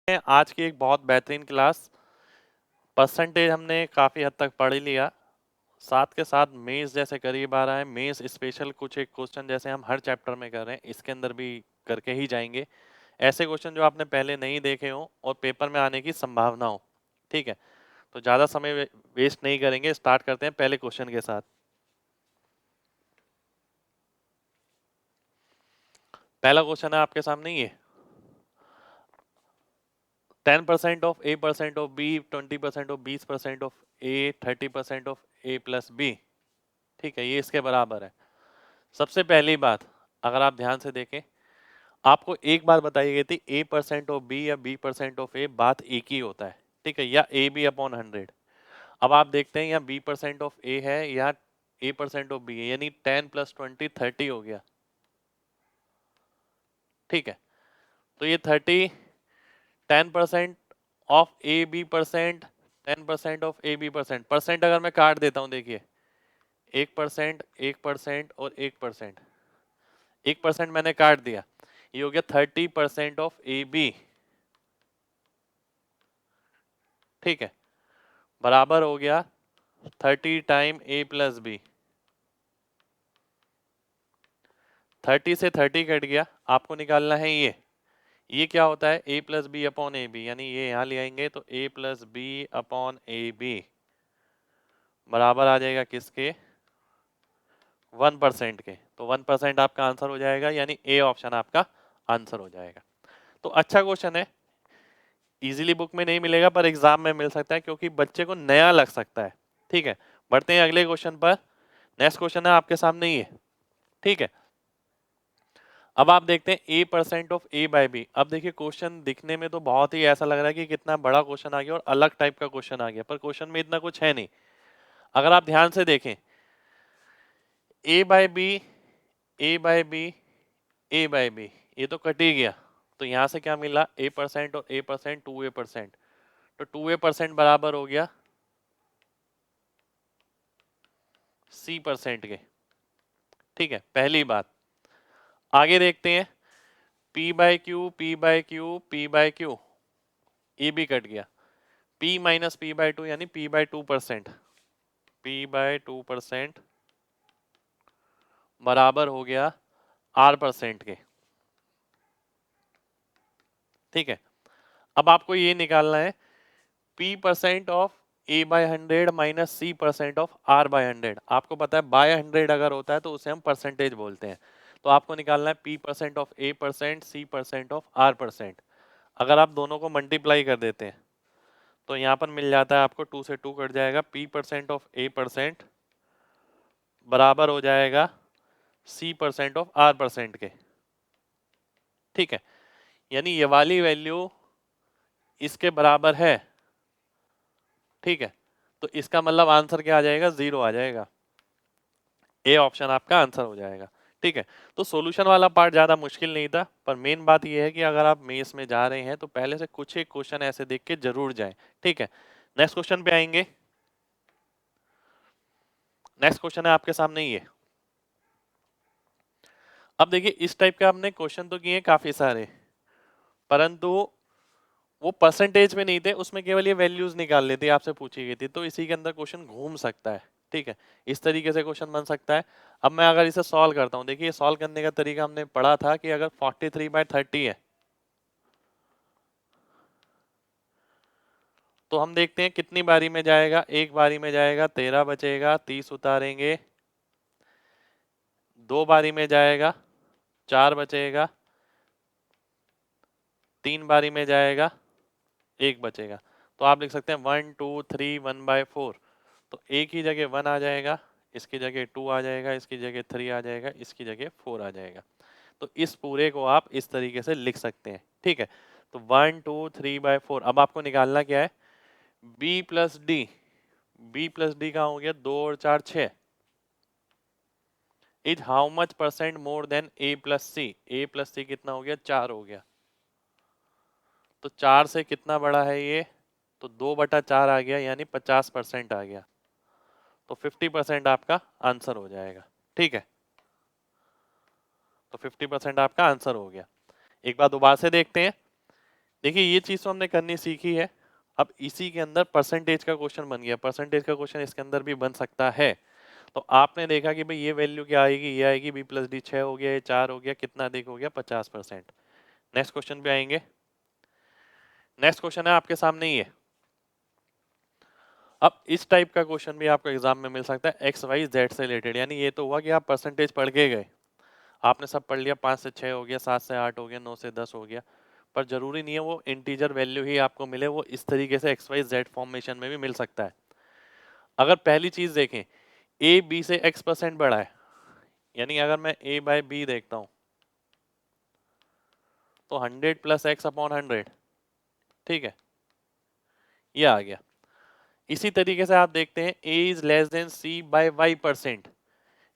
आज की एक बहुत बेहतरीन क्लास। परसेंटेज हमने काफ़ी हद तक पढ़ ही लिया, साथ के साथ मेंस जैसे करीब आ रहा है, मेंस स्पेशल कुछ एक क्वेश्चन जैसे हम हर चैप्टर में कर रहे हैं, इसके अंदर भी करके ही जाएंगे। ऐसे क्वेश्चन जो आपने पहले नहीं देखे हो और पेपर में आने की संभावना हो। ठीक है, तो ज़्यादा समय वेस्ट नहीं करेंगे, स्टार्ट करते हैं पहले क्वेश्चन के साथ। पहला क्वेश्चन है आपके सामने ये, 10% of A% of B, 20% of 20% of A, 30% of A plus B। ठीक है, ये इसके बराबर है। सबसे पहली बात, अगर आप ध्यान से देखें, आपको एक बात बताई गई थी A% ऑफ B या B% ऑफ A, बात एक ही होता है। ठीक है, या AB अपॉन 100। अब आप देखते हैं यहाँ B% ऑफ A है या A% ऑफ B है, यानी 10 प्लस 20 30 हो गया। ठीक है, तो ये 30 10% of AB%, 10% of AB%। Percent अगर मैं काट देता हूँ, देखिए 1%, 1% और 1%, 1% मैंने काट दिया, ये हो गया 30% ऑफ AB। ठीक है, बराबर हो गया 30 टाइम A प्लस B। 30 से 30 कट गया, आपको निकालना है ये क्या होता है, A plus B upon A B, यानी ये यहाँ ले आएंगे तो A plus B upon A B बराबर आ जाएगा किसके, 1% के। तो 1% आपका आंसर हो जाएगा, यानी ए ऑप्शन आपका आंसर हो जाएगा। तो अच्छा क्वेश्चन है, इजीली बुक में नहीं मिलेगा पर एग्जाम में मिल सकता है, क्योंकि बच्चे को नया लग सकता है। ठीक है, बढ़ते हैं अगले क्वेश्चन पर। नेक्स्ट क्वेश्चन है आपके सामने ये। ठीक है, अब आप देखते हैं A% of A by B. अब देखिए क्वेश्चन दिखने में तो बहुत ही ऐसा लग रहा है कि कितना बड़ा क्वेश्चन आ गया और अलग टाइप का क्वेश्चन आ गया, पर क्वेश्चन में इतना कुछ है नहीं। अगर आप ध्यान से देखें, A by B, A by B, A by B, ये तो कट ही गया। तो यहां से क्या मिला, A% और A%, 2A%। तो 2A% बराबर हो गया C% के। ठीक है, पहली बात। आगे देखते हैं, P by Q, P by Q, P by Q, ये भी कट गया। P minus P by two, यानी P बाई 2%, P बाई 2% बराबर हो गया R% के। ठीक है, अब आपको ये निकालना है P% of A by 100 minus C% of R by 100। आपको पता है बाय 100 अगर होता है तो उसे हम परसेंटेज बोलते हैं। तो आपको निकालना है P% of A%, C% of R%। अगर आप दोनों को मल्टीप्लाई कर देते हैं तो यहाँ पर मिल जाता है आपको, 2 से 2 कट जाएगा, P% ऑफ A% बराबर हो जाएगा C% ऑफ R% के। ठीक है, यानी ये वाली वैल्यू इसके बराबर है। ठीक है, तो इसका मतलब आंसर क्या आ जाएगा, 0 आ जाएगा। ए ऑप्शन आपका आंसर हो जाएगा। ठीक है, तो सॉल्यूशन वाला पार्ट ज्यादा मुश्किल नहीं था, पर मेन बात यह है कि अगर आप मेंस में जा रहे हैं तो पहले से कुछ एक क्वेश्चन ऐसे देख के जरूर जाएं। ठीक है, नेक्स्ट क्वेश्चन पे आएंगे। नेक्स्ट क्वेश्चन है आपके सामने ये। अब देखिए इस टाइप के आपने क्वेश्चन तो किए काफी सारे, परंतु वो परसेंटेज में नहीं थे, उसमें केवल ये वैल्यूज निकालनी थी, आपसे पूछी गई थी, तो इसी के अंदर क्वेश्चन घूम सकता है। ठीक है, इस तरीके से क्वेश्चन बन सकता है। अब मैं अगर इसे सॉल्व करता हूं, देखिए सॉल्व करने का तरीका हमने पढ़ा था कि अगर 43/30 है तो हम देखते हैं कितनी बारी में जाएगा। एक बारी में जाएगा, 13 बचेगा, 30 उतारेंगे। दो बारी में जाएगा, 4 बचेगा। तीन बारी में जाएगा, 1 बचेगा। तो आप लिख सकते हैं 1 2 3 1/4। तो एक ही जगह 1 आ जाएगा, इसकी जगह 2 आ जाएगा, इसकी जगह 3 आ जाएगा, इसकी जगह 4 आ जाएगा। तो इस पूरे को आप इस तरीके से लिख सकते हैं। ठीक है, तो 1 2 3/4। अब आपको निकालना क्या है, B plus D. B plus D कहाँ हो गया, 2 और 4 6। Is how much percent more than A plus C. A plus C कितना हो गया, 4 हो गया। तो 4 से कितना बड़ा है ये, तो 2/4 आ गया, यानी 50% आ गया। तो 50% आपका आंसर हो जाएगा। ठीक है, तो 50% आपका आंसर हो गया। एक बार दोबारा से देखते हैं। देखिए ये चीज तो हमने करनी सीखी है, अब इसी के अंदर परसेंटेज का क्वेश्चन बन गया, परसेंटेज का क्वेश्चन इसके अंदर भी बन सकता है। तो आपने देखा कि भाई ये वैल्यू क्या आएगी, ये आएगी b प्लस डी, 6 हो गया, ये 4 हो गया, कितना अधिक हो गया, 50%। नेक्स्ट क्वेश्चन पे आएंगे। नेक्स्ट क्वेश्चन है आपके सामने ही है। अब इस टाइप का क्वेश्चन भी आपको एग्जाम में मिल सकता है एक्स वाई जेड से रिलेटेड, यानी ये तो हुआ कि आप परसेंटेज पढ़ के गए, आपने सब पढ़ लिया, 5 से 6 हो गया, 7 से 8 हो गया, 9 से 10 हो गया, पर जरूरी नहीं है वो इंटीजर वैल्यू ही आपको मिले, वो इस तरीके से एक्स वाई जेड फॉर्मेशन में भी मिल सकता है। अगर पहली चीज देखें, ए बी से x% बड़ा है, यानी अगर मैं a बाय बी देखता हूं तो 100 प्लस एक्स अपॉन 100, ठीक है, ये आ गया। इसी तरीके से आप देखते हैं a is less than c by y%,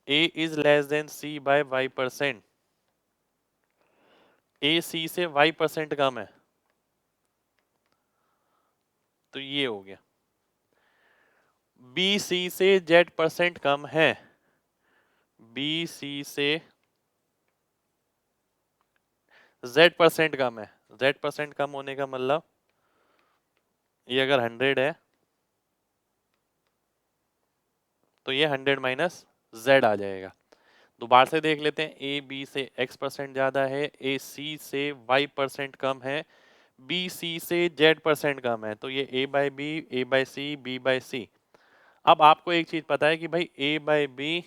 a is less than c by y%, a c से y% कम है, तो ये हो गया। b c से z% कम है, b c से z% कम है, z% कम होने का मतलब ये अगर 100 है तो ये 100 माइनस z आ जाएगा। दोबारा से देख लेते हैं, ए बी से x% ज्यादा है, ए सी से y% कम है, बी सी से z% कम है, तो ये a by B, a by C, b by C. अब आपको एक चीज पता है कि भाई a by B,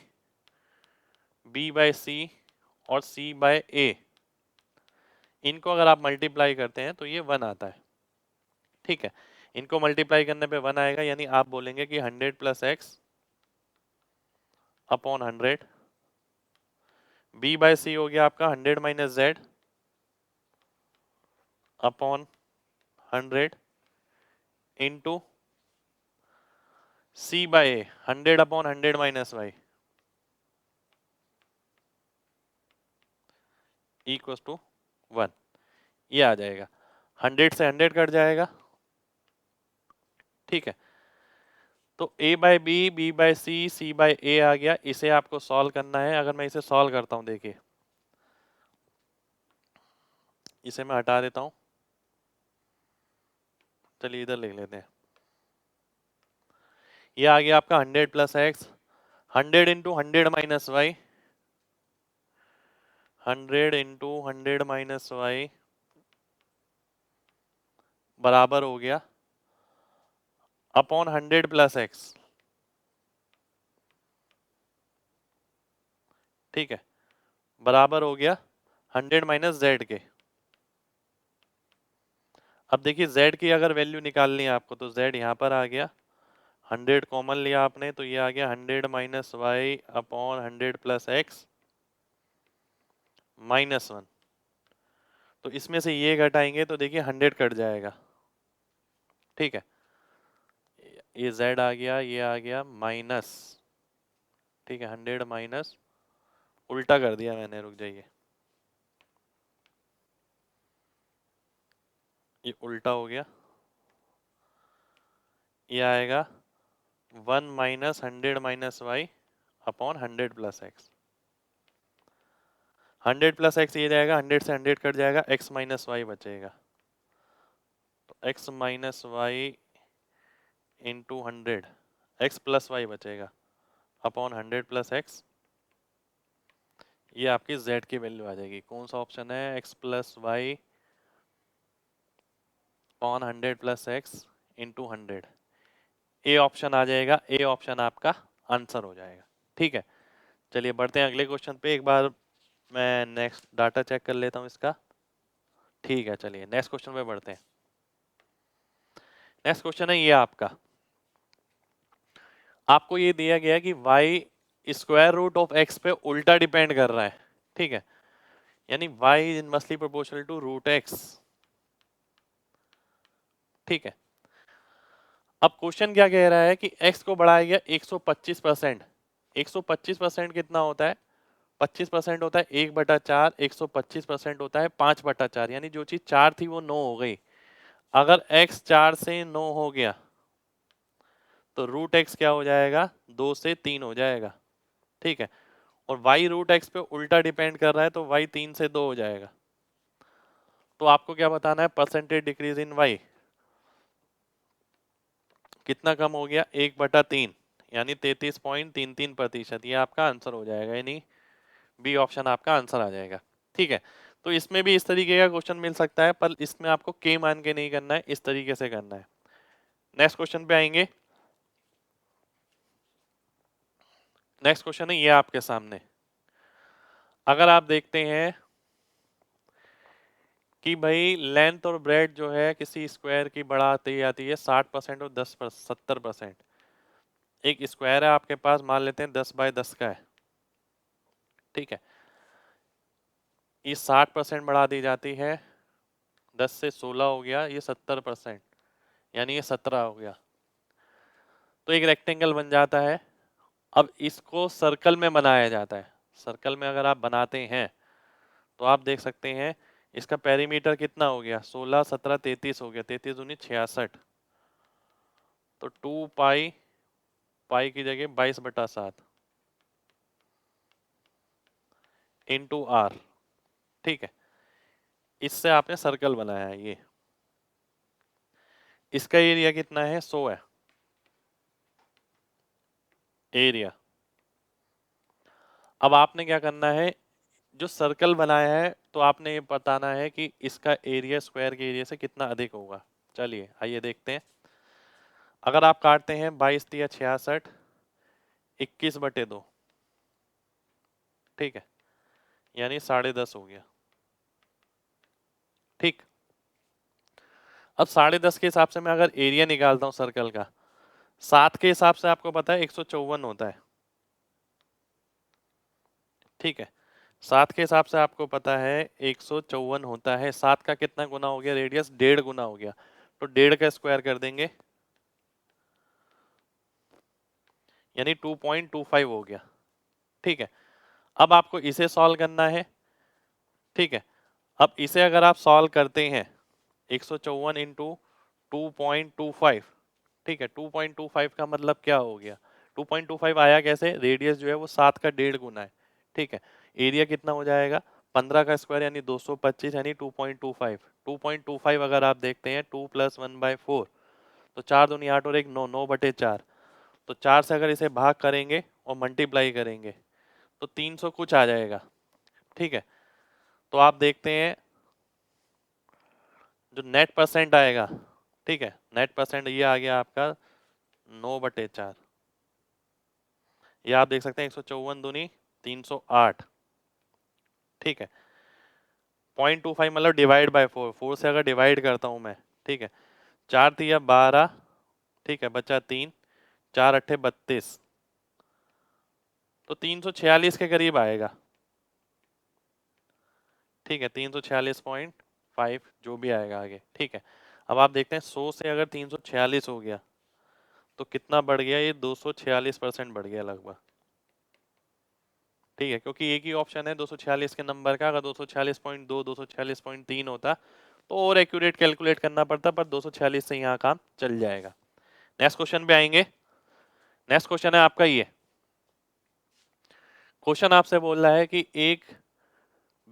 b by C और c बाय a, इनको अगर आप मल्टीप्लाई करते हैं तो ये 1 आता है, ठीक है। इनको मल्टीप्लाई करने पे 1 आएगा, यानी आप बोलेंगे कि 100 plus X upon 100, b by C हो गया आपका 100 minus Z upon 100 into C by A, 100 upon 100 minus Y equal to 1, ये आ जाएगा। 100 से 100 कट जाएगा, ठीक है। तो a by B, b by C, c by A आ गया, इसे आपको सॉल्व करना है। अगर मैं इसे सॉल्व करता हूं, देखिए इसे मैं हटा देता हूं, चलिए इधर लिख लेते हैं। ये आ गया आपका 100 plus x, 100 into 100 minus y, 100 into 100 minus y बराबर हो गया अपॉन 100 प्लस एक्स, ठीक है, बराबर हो गया 100 माइनस जेड के। अब देखिए z की अगर वैल्यू निकालनी है आपको तो z यहाँ पर आ गया, 100 कॉमन लिया आपने तो ये आ गया 100 minus y upon 100 plus x minus 1। तो इसमें से ये घटाएंगे तो देखिए 100 कट जाएगा, ठीक है, ये z आ गया, ये आ गया माइनस, ठीक है, 100 माइनस, उल्टा कर दिया मैंने, रुक जाइए, ये उल्टा हो गया, ये आएगा 1 minus 100 minus y upon 100 plus x. 100 plus x ये जाएगा, 100 से 100 कट जाएगा, x माइनस वाई बचेगा, तो x minus y into 100, x plus y बचेगा अपॉन 100 प्लस एक्स, ये आपकी z की वैल्यू आ जाएगी। कौन सा ऑप्शन है, x plus Y upon 100 plus X into 100, A option आ जाएगा, ए ऑप्शन आपका आंसर हो जाएगा, ठीक है। चलिए बढ़ते हैं अगले क्वेश्चन पे, एक बार मैं नेक्स्ट डाटा चेक कर लेता हूँ इसका, ठीक है। चलिए नेक्स्ट क्वेश्चन पे बढ़ते हैं। नेक्स्ट क्वेश्चन है ये आपका, आपको ये दिया गया कि y square root of x पे उल्टा डिपेंड कर रहा है, ठीक है, यानी y is inversely proportional to root x, ठीक है। अब क्वेश्चन क्या कह रहा है कि x को बढ़ाया गया 125%, 125% कितना होता है, 25% होता है 1/4, 125% होता है 5/4, यानी जो चीज 4 थी वो 9 हो गई। अगर x 4 से 9 हो गया तो रूट x क्या हो जाएगा, 2 से 3 हो जाएगा, ठीक है। और y रूट x पे उल्टा डिपेंड कर रहा है तो y 3 से 2 हो जाएगा। तो आपको क्या बताना है, परसेंटेज डिक्रीज इन वाई कितना कम हो गया, 1/3 यानी 33.33%। ये आपका आंसर हो जाएगा, यानी बी ऑप्शन आपका आंसर आ जाएगा। ठीक है, तो इसमें भी इस तरीके का क्वेश्चन मिल सकता है, पर इसमें आपको के मान के नहीं करना है, इस तरीके से करना है। नेक्स्ट क्वेश्चन पे आएंगे। नेक्स्ट क्वेश्चन है ये आपके सामने। अगर आप देखते हैं कि भाई लेंथ और ब्रेड जो है किसी स्क्वायर की बढ़ाती जाती है 60% और 70%। एक स्क्वायर है आपके पास, मान लेते हैं 10x10 का है। ठीक है, ये 60% बढ़ा दी जाती है, 10 से 16 हो गया, ये 70%, यानी ये 17 हो गया। तो एक रेक्टेंगल बन जाता है। अब इसको सर्कल में बनाया जाता है। सर्कल में अगर आप बनाते हैं तो आप देख सकते हैं इसका पेरीमीटर कितना हो गया, 16 17 33 हो गया, 33 दूनी 66। तो 2 पाई, पाई की जगह 22/7 इंटू आर। ठीक है, इससे आपने सर्कल बनाया है। ये इसका एरिया कितना है, 100 है एरिया। अब आपने क्या करना है, जो सर्कल बनाया है तो आपने ये बताना है कि इसका एरिया स्क्वायर के एरिया से कितना अधिक होगा। चलिए आइए देखते हैं। अगर आप काटते हैं 22 तिया 66, 21/2। ठीक है, यानी 10.5 हो गया। ठीक, अब 10.5 के हिसाब से मैं अगर एरिया निकालता हूं सर्कल का, 7 के हिसाब से आपको पता है 154 होता है। ठीक है, 7 के हिसाब से आपको पता है 154 होता है। 7 का कितना गुना हो गया, रेडियस 1.5 गुना हो गया, तो 1.5 का स्क्वायर कर देंगे, यानी 2.25 हो गया। ठीक है, अब आपको इसे सॉल्व करना है। ठीक है, अब इसे अगर आप सॉल्व करते हैं 154 इंटू 2.25। ठीक है, 2.25 का मतलब क्या हो गया, 2.25 आया कैसे, रेडियस जो है वो 7 का 1.5 गुना है। ठीक है, एरिया कितना हो जाएगा, 15 का स्क्वायर यानी 225, यानी 2.25। 2.25 अगर आप देखते हैं 2 + 1/4, तो 4 दूनी 8 और 1 9, 9/4। तो 4 से अगर इसे भाग करेंगे और मल्टीप्लाई करेंगे तो 300 कुछ आ जाएगा। ठीक है, तो आप देखते हैं जो नेट परसेंट आएगा, ठीक है, नेट परसेंट ये आ गया आपका 9/4। ये आप देख सकते हैं 154 दूनी 308। ठीक है, 0.25 मतलब डिवाइड बाय 4, 4 से अगर डिवाइड करता हूं मैं, ठीक है, 4 तिया 12, ठीक है, बचा 3, 4 अट्ठे 32, तो 346 के करीब आएगा। ठीक है, 346.5 जो भी आएगा आगे। ठीक है, अब आप देखते हैं 100 से अगर 346 हो गया तो कितना बढ़ गया, ये 246% बढ़ गया लगभग। ठीक है, क्योंकि एक ही ऑप्शन है 246 के नंबर का, अगर 246.2 246.3 होता तो और एक्यूरेट कैलकुलेट करना पड़ता, पर 246 से यहाँ काम चल जाएगा। नेक्स्ट क्वेश्चन पे आएंगे। नेक्स्ट क्वेश्चन है आपका ये। क्वेश्चन आपसे बोल रहा है कि एक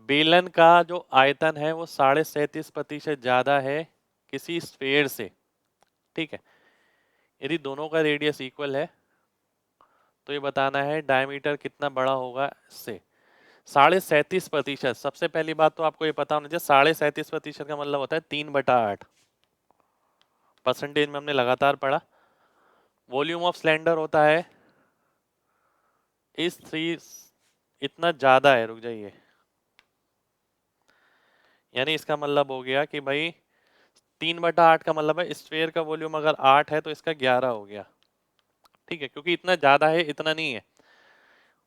बेलन का जो आयतन है वो 37.5% ज्यादा है किसी स्फेयर से। ठीक है, यदि दोनों का रेडियस इक्वल है तो ये बताना है डायमीटर कितना बड़ा होगा इससे। 37.5%, सबसे पहली बात तो आपको ये पता होना चाहिए 37.5% का मतलब होता है 3/8। परसेंटेज में हमने लगातार पढ़ा। वॉल्यूम ऑफ सिलेंडर होता है इस 3, इतना ज्यादा है, रुक जाइए, यानी इसका मतलब हो गया कि भाई 3/8 का मतलब है स्फेयर का वॉल्यूम अगर 8 है तो इसका 11 हो गया। ठीक है, क्योंकि इतना ज्यादा है, इतना नहीं है।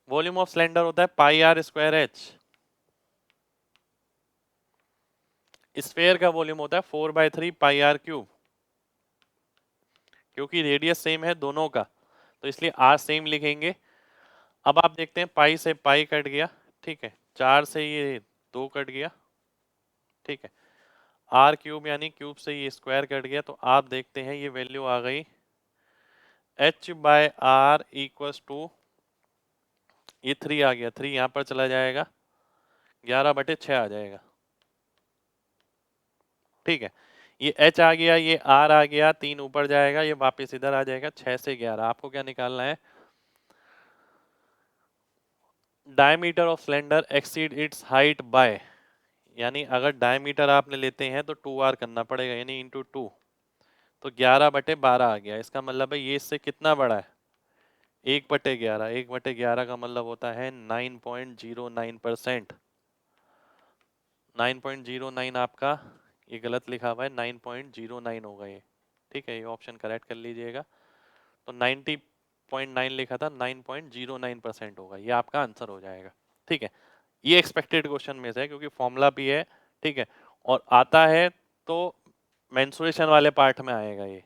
वॉल्यूम ऑफ सिलेंडर होता है πr²h, स्फेयर का वॉल्यूम होता है 4/3 πr³, क्योंकि रेडियस सेम है दोनों का तो इसलिए आर सेम लिखेंगे। अब आप देखते हैं पाई से पाई कट गया, ठीक है, 4 से ये 2 कट गया, ठीक है, r³ यानी क्यूब से ये स्क्वायर कट गया, तो आप देखते हैं ये वैल्यू आ गई h/r = ये 3 आ गया, 3 यहाँ पर चला जाएगा, 11/6 आ जाएगा। ठीक है, ये H आ गया, ये R आ गया, 3 ऊपर जाएगा, ये वापस इधर आ जाएगा, 6 से 11। आपको क्या निकालना है? Diameter of cylinder exceed it's height bye, यानी अगर डायमीटर आपने लेते हैं तो 2R करना पड़ेगा, यानी इंटू 2, तो 11/12 आ गया। इसका मतलब है ये इससे कितना बड़ा है? 1/11। 1/11 का मतलब होता है 9.09%। 9.09 आपका, ये गलत लिखा हुआ है, 9.09 होगा ये। ठीक है, ये ऑप्शन करेक्ट कर लीजिएगा। तो 90.9 लिखा था, 9.09% होगा, ये आपका आंसर हो जाएगा। ठीक है, ये एक्सपेक्टेड क्वेश्चन में से है क्योंकि फॉर्मूला भी है। ठीक है, और आता है तो मेंसुरेशन वाले पार्ट में आएगा ये।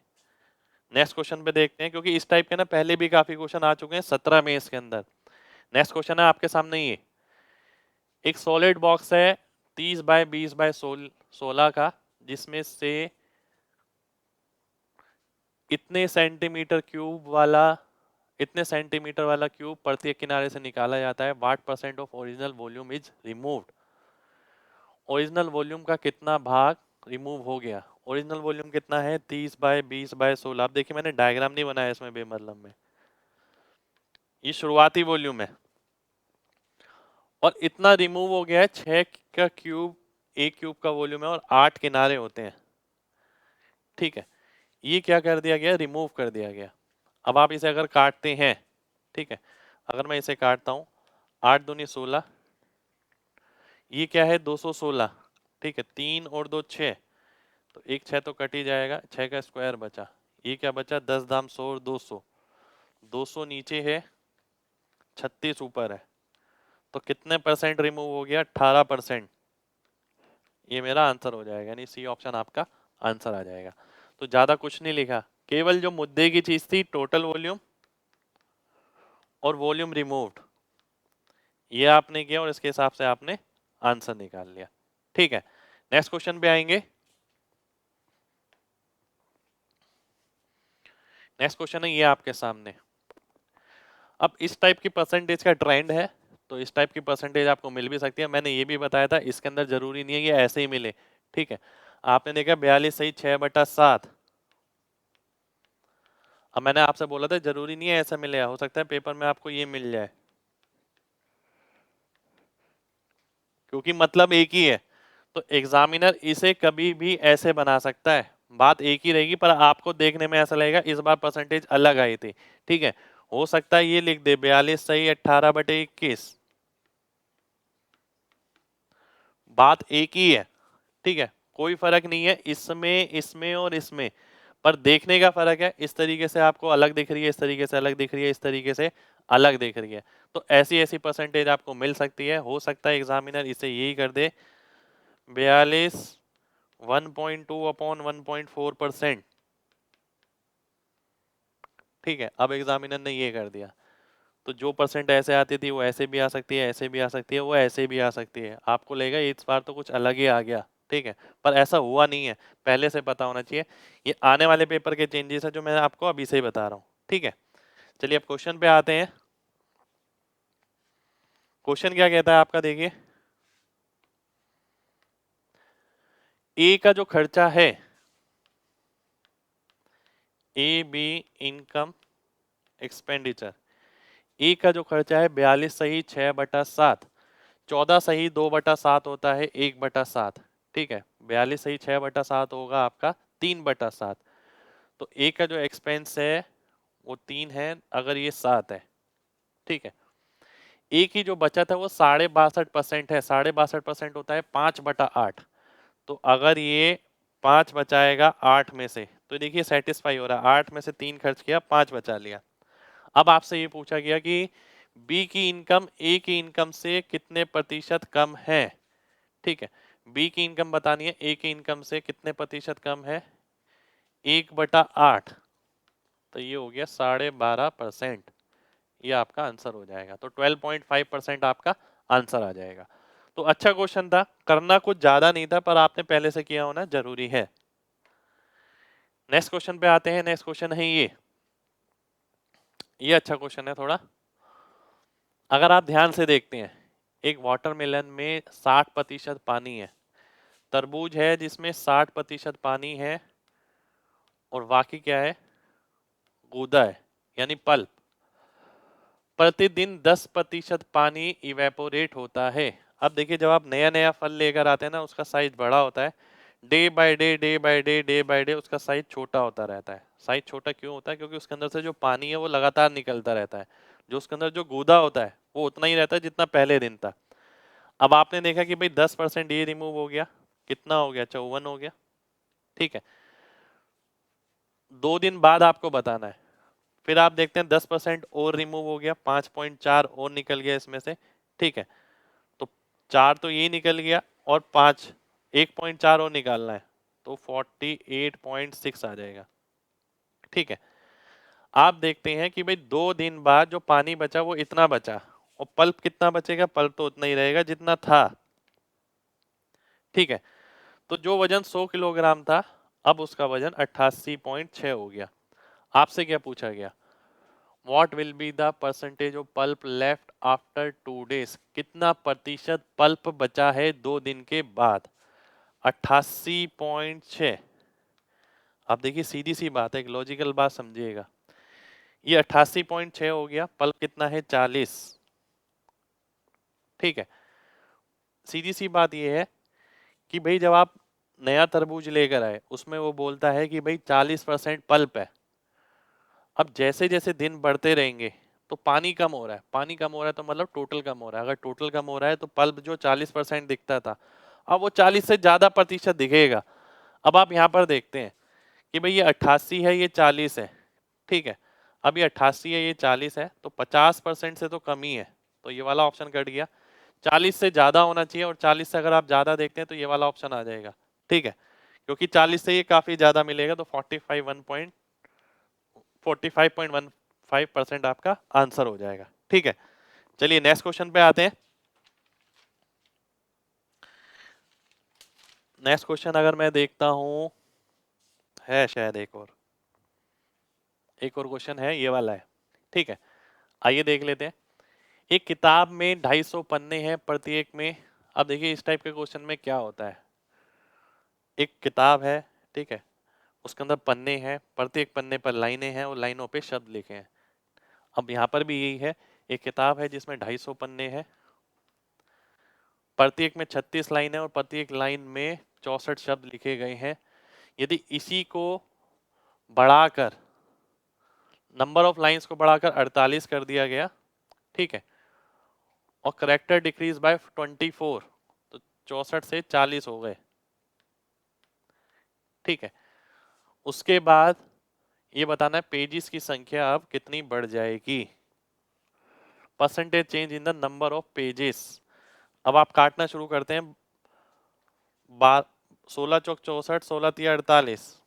नेक्स्ट क्वेश्चन पे देखते हैं, क्योंकि इस टाइप के ना पहले भी काफी क्वेश्चन आ चुके हैं 17 में इसके अंदर। नेक्स्ट क्वेश्चन है आपके सामने, ये एक सॉलिड बॉक्स है 30x20x16 का, जिसमें से इतने सेंटीमीटर वाला क्यूब प्रत्येक किनारे से निकाला जाता है। What percent of original volume is removed? Original volume का कितना भाग रिमूव हो गया? ओरिजिनल वॉल्यूम कितना है? 30x20x16। अब देखिए मैंने डायग्राम नहीं बनाया इसमें बेमतलब में, ये शुरुआती वॉल्यूम है और इतना रिमूव हो गया है। 6 का क्यूब, एक क्यूब का वॉल्यूम है और 8 किनारे होते हैं। ठीक है, ये क्या कर दिया गया? रिमूव कर दिया गया। अब आप इसे अगर काटते हैं, ठीक है, अगर मैं इसे काटता हूं, 8 दूनी 16, ये क्या है? 216। ठीक है, 3 और 2 6, तो एक 6 तो कट ही जाएगा, 6 का स्क्वायर बचा। ये क्या बचा? 10 दाम 100 और 200। 200 नीचे है, 36 ऊपर है, तो कितने परसेंट रिमूव हो गया? 18%। ये मेरा आंसर हो जाएगा, यानी सी ऑप्शन आपका आंसर आ जाएगा। तो ज्यादा कुछ नहीं लिखा, केवल जो मुद्दे की चीज थी टोटल वॉल्यूम और वॉल्यूम रिमूव्ड, ये आपने किया और इसके हिसाब से आपने आंसर निकाल लिया। ठीक है, नेक्स्ट क्वेश्चन पे आएंगे। नेक्स्ट क्वेश्चन है ये आपके सामने। अब इस टाइप की परसेंटेज का ट्रेंड है, तो इस टाइप की परसेंटेज आपको मिल भी सकती है। मैंने ये भी बताया था इसके अंदर जरूरी नहीं है कि ऐसे ही मिले। ठीक है, आपने देखा 42 सही 6/7। अब मैंने आपसे बोला था जरूरी नहीं है ऐसा मिलेगा, हो सकता है पेपर में आपको ये मिल जाए, क्योंकि मतलब एक ही है। तो एग्जामिनर इसे कभी भी ऐसे बना सकता है, बात एक ही रहेगी, पर आपको देखने में ऐसा लगेगा इस बार परसेंटेज अलग आई थी। ठीक है, हो सकता है ये लिख दे 42 सही 18/21, बात एक ही है। ठीक है, कोई फर्क नहीं है इसमें, इसमें और इसमें, पर देखने का फर्क है। इस तरीके से आपको अलग दिख रही है, इस तरीके से अलग दिख रही है, इस तरीके से अलग दिख रही है। तो ऐसी ऐसी परसेंटेज आपको मिल सकती है। हो सकता है एग्जामिनर इसे यही कर दे 42 1.2/1.4%। ठीक है, अब एग्जामिनर ने ये कर दिया, तो जो परसेंट ऐसे आती थी वो ऐसे भी आ सकती है, ऐसे भी आ सकती है, वो ऐसे भी आ सकती है। आपको लगेगा इस बार तो कुछ अलग ही आ गया। ठीक है, पर ऐसा हुआ नहीं है, पहले से पता होना चाहिए। ये आने वाले पेपर के चेंजेस है जो मैं आपको अभी से ही बता रहा हूँ। ठीक है, चलिए अब क्वेश्चन पे आते हैं। क्वेश्चन क्या कहता है आपका, देखिए ए का जो खर्चा है, ए बी इनकम एक्सपेंडिचर, ए का जो खर्चा है 42 सही 6/7, 14 सही 2/7 होता है 1/7। ठीक है, 42 सही 6/7 होगा आपका 3/7। तो ए का जो एक्सपेंस है वो 3 है, अगर ये 7 है। ठीक है, ए की जो बचत है वो 62.5% है। 62.5% होता है 5/8। तो अगर ये 5 बचाएगा 8 में से, तो देखिए सेटिस्फाई हो रहा है, 8 में से 3 खर्च किया, 5 बचा लिया। अब आपसे ये पूछा गया कि बी की इनकम ए की इनकम से कितने प्रतिशत कम है। ठीक है, बी की इनकम बतानी है, ए की इनकम से कितने प्रतिशत कम है? 1/8, तो ये हो गया 12.5%। ये आपका आंसर हो जाएगा, तो 12.5% आपका आंसर आ जाएगा। तो अच्छा क्वेश्चन था, करना कुछ ज्यादा नहीं था, पर आपने पहले से किया होना जरूरी है। नेक्स्ट क्वेश्चन पे आते हैं। नेक्स्ट क्वेश्चन है ये अच्छा क्वेश्चन है थोड़ा। अगर आप ध्यान से देखते हैं, एक वाटरमेलन में 60% पानी है, तरबूज है जिसमें 60% पानी है और बाकी क्या है, गूदा है यानी पल्प। प्रतिदिन 10% पानी इवेपोरेट होता है। अब देखिए जब आप नया नया फल लेकर आते हैं ना, उसका साइज बड़ा होता है, day by day day by day day by day उसका साइज छोटा होता रहता है। साइज छोटा क्यों होता है? क्योंकि उसके अंदर से जो पानी है वो लगातार निकलता रहता है। जो उसके अंदर जो गूदा होता है वो उतना ही रहता है जितना पहले दिन था। अब आपने देखा कि भाई 10% ये रिमूव हो गया, कितना हो गया, 54 हो गया। ठीक है, 2 दिन बाद आपको बताना है। फिर आप देखते हैं 10% और रिमूव हो गया, 5.4 और निकल गया इसमें से। ठीक है, तो 4 तो ये निकल गया और 5, 1.4 और निकालना है, तो 48.6 आ जाएगा। ठीक है, आप देखते हैं कि भाई 2 दिन बाद जो पानी बचा वो इतना बचा, और पल्प कितना बचेगा? पल्प तो उतना ही रहेगा जितना था। ठीक है, तो जो वजन 100 किलोग्राम था, अब उसका वजन 88.6 हो गया। आपसे क्या पूछा गया? What will be the percentage of pulp left after 2 days? कितना प्रतिशत पल्प बचा है 2 दिन के बाद? 88.6। आप देखिए सीधी सी बात है, एक लॉजिकल बात समझिएगा। ये 88.6 हो गया, पल्प कितना है? 40। ठीक है, सीधी सी बात ये है कि भाई जब आप नया तरबूज लेकर आए, उसमें वो बोलता है कि भाई 40% पल्प है। अब जैसे जैसे दिन बढ़ते रहेंगे तो पानी कम हो रहा है, पानी कम हो रहा है तो मतलब टोटल कम हो रहा है। अगर टोटल कम हो रहा है तो पल्प जो 40% दिखता था, अब वो 40 से ज्यादा प्रतिशत दिखेगा। अब आप यहाँ पर देखते हैं कि भाई ये 88 है, ये 40 है। ठीक है, अब ये 88 है, ये 40 है, तो 50% से तो कम ही है, तो ये वाला ऑप्शन कट गया। 40 से ज्यादा होना चाहिए, और 40 से अगर आप ज्यादा देखते हैं तो ये वाला ऑप्शन आ जाएगा। ठीक है, क्योंकि 40 से ये काफी ज्यादा मिलेगा, तो 45.15% आपका आंसर हो जाएगा। ठीक है, चलिए नेक्स्ट क्वेश्चन पे आते हैं। नेक्स्ट क्वेश्चन अगर मैं देखता हूं, है शायद एक और क्वेश्चन है, ये वाला है। ठीक है, आइए देख लेते हैं। एक किताब में 250 पन्ने हैं, प्रत्येक में, अब देखिए इस टाइप के क्वेश्चन में क्या होता है। एक किताब है, ठीक है, उसके अंदर पन्ने हैं, प्रत्येक पन्ने पर लाइनें हैं और लाइनों पे शब्द लिखे हैं। अब यहाँ पर भी यही है, एक किताब है जिसमें 250 पन्ने हैं, प्रत्येक में 36 लाइन है और प्रत्येक लाइन में 64 शब्द लिखे गए हैं। यदि इसी को बढ़ाकर, नंबर ऑफ लाइंस को बढ़ाकर 48 कर दिया गया, ठीक है, और करेक्टर डिक्रीज बाय 24, तो 64 से 40 हो गए। ठीक है, उसके बाद ये बताना है पेजेस की संख्या अब कितनी बढ़ जाएगी। Percentage change in the number of pages. अब आप काटना शुरू करते हैं। 16 चौक 64, 16 तिया 48।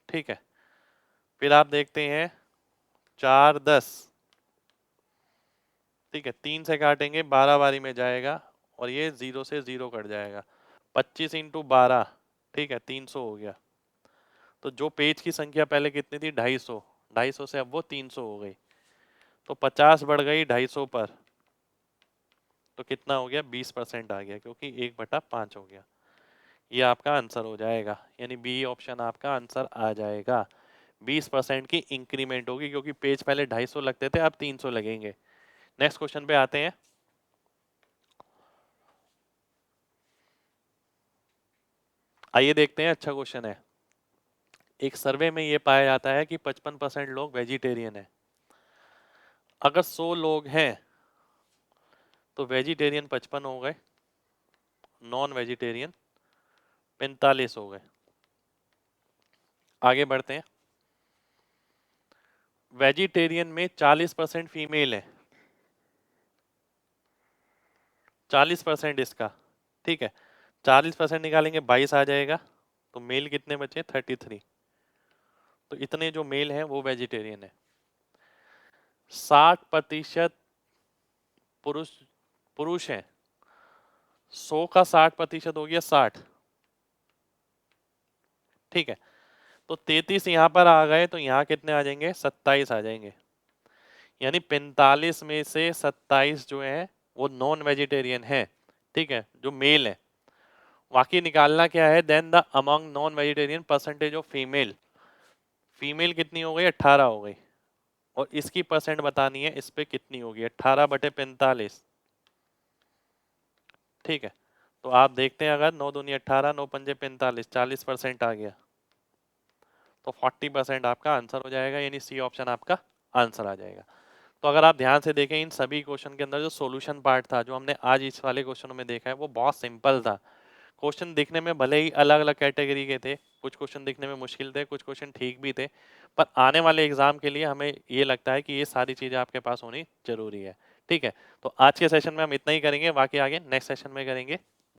ठीक है, फिर आप देखते हैं 4 10। ठीक है, 3 से काटेंगे, 12 बारी में जाएगा और ये 0 से 0 कट जाएगा। 25 इंटू 12, ठीक है, 300 हो गया। तो जो पेज की संख्या पहले कितनी थी? 250। 250 से अब वो 300 हो गई, तो 50 बढ़ गई 250 पर, तो कितना हो गया? 20% आ गया, क्योंकि 1/5 हो गया। ये आपका आंसर हो जाएगा, यानी बी ऑप्शन आपका आंसर आ जाएगा। 20% की इंक्रीमेंट होगी, क्योंकि पेज पहले 250 लगते थे, अब 300 लगेंगे। नेक्स्ट क्वेश्चन पे आते हैं। आइए देखते हैं, अच्छा क्वेश्चन है। एक सर्वे में ये पाया जाता है कि 55% लोग वेजिटेरियन हैं। अगर 100 लोग हैं तो वेजिटेरियन 55 हो गए, नॉन वेजिटेरियन 45 हो गए। आगे बढ़ते हैं। वेजिटेरियन में 40% फीमेल है, 40% इसका। ठीक है, 40% निकालेंगे 22 आ जाएगा, तो मेल कितने बचे? 33। तो इतने जो मेल हैं वो वेजिटेरियन है। 60% पुरुष पुरुष हैं। 100 का 60% हो गया 60। ठीक है, तो 33 यहाँ पर आ गए, तो यहाँ कितने आ जाएंगे? 27 आ जाएंगे। यानी 45 में से 27 जो है वो नॉन वेजिटेरियन है। ठीक है, जो मेल है, बाकी निकालना क्या है, then the among non vegetarian percentage of female, female कितनी हो गई, 18 हो गई, और इसकी परसेंट बतानी है इस पे कितनी होगी, 18/45। ठीक है, तो आप देखते हैं अगर 9 दूनी 18, 9 पंजे 45, 40% आ गया, तो 40% आपका आंसर हो जाएगा, यानी सी ऑप्शन आपका आंसर आ जाएगा। तो अगर आप ध्यान से देखें इन सभी क्वेश्चन के अंदर जो सॉल्यूशन पार्ट था जो हमने आज इस वाले क्वेश्चन में देखा है वो बहुत सिंपल था। क्वेश्चन दिखने में भले ही अलग अलग कैटेगरी के थे, कुछ क्वेश्चन दिखने में मुश्किल थे, कुछ क्वेश्चन ठीक भी थे, पर आने वाले एग्जाम के लिए हमें ये लगता है कि ये सारी चीजें आपके पास होनी जरूरी है। ठीक है, तो आज के सेशन में हम इतना ही करेंगे, बाकी आगे नेक्स्ट सेशन में करेंगे।